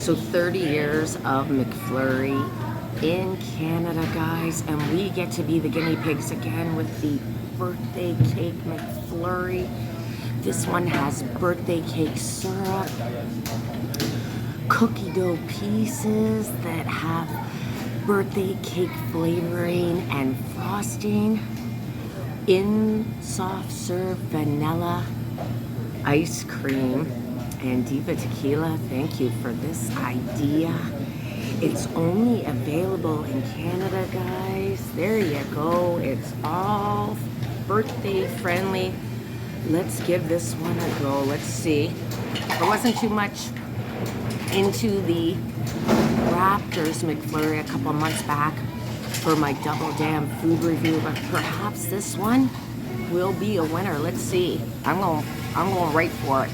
So 30 years of McFlurry in Canada, guys, and we get to be the guinea pigs again with the birthday cake McFlurry. This one has birthday cake syrup, cookie dough pieces that have birthday cake flavoring and frosting, in soft serve vanilla ice cream, and Diva Tequila, thank you for this idea. It's only available in Canada, guys. There you go. It's all birthday friendly. Let's give this one a go. Let's see. I wasn't too much into the Raptors McFlurry a couple months back for my Double Damn food review, but perhaps this one will be a winner. Let's see. I'm going right for it.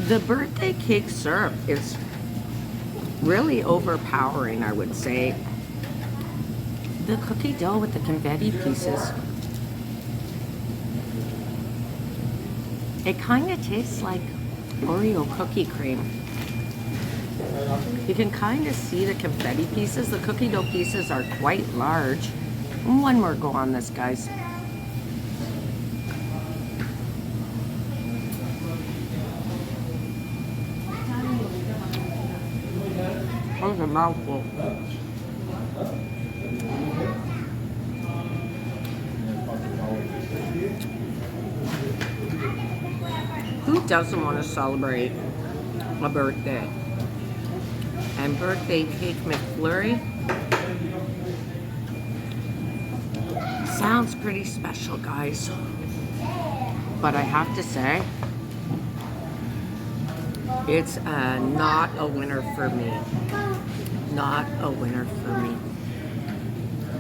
The birthday cake syrup is really overpowering, I would say. The cookie dough with the confetti pieces, it kind of tastes like Oreo cookie cream. You can kind of see the confetti pieces. The cookie dough pieces are quite large. One more go on this, guys. That was a mouthful. Who doesn't want to celebrate a birthday? And birthday cake McFlurry sounds pretty special, guys. But I have to say, it's not a winner for me. Not a winner for me.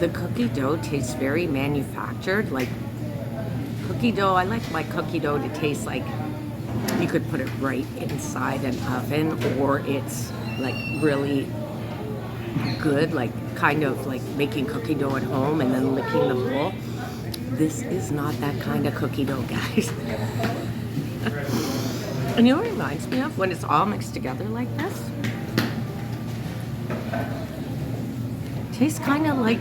The cookie dough tastes very manufactured, like cookie dough. I like my cookie dough to taste like you could put it right inside an oven, or it's like really good, like kind of like making cookie dough at home and then licking the bowl. This is not that kind of cookie dough, guys. And you know what it reminds me of? When it's all mixed together like this. Tastes kind of like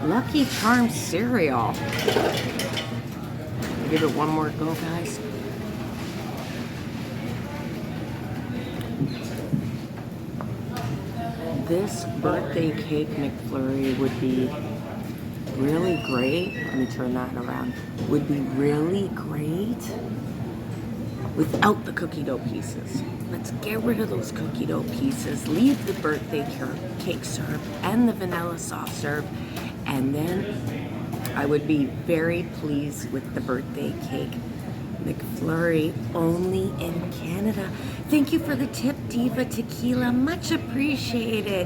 Lucky Charms cereal. Give it one more go, guys. This birthday cake McFlurry would be really great. Let me turn that around. Would be really great without the cookie dough pieces. Let's get rid of those cookie dough pieces, leave the birthday cake syrup and the vanilla soft serve, and then I would be very pleased with the birthday cake McFlurry, only in Canada. Thank you for the tip, Diva Tequila, much appreciated.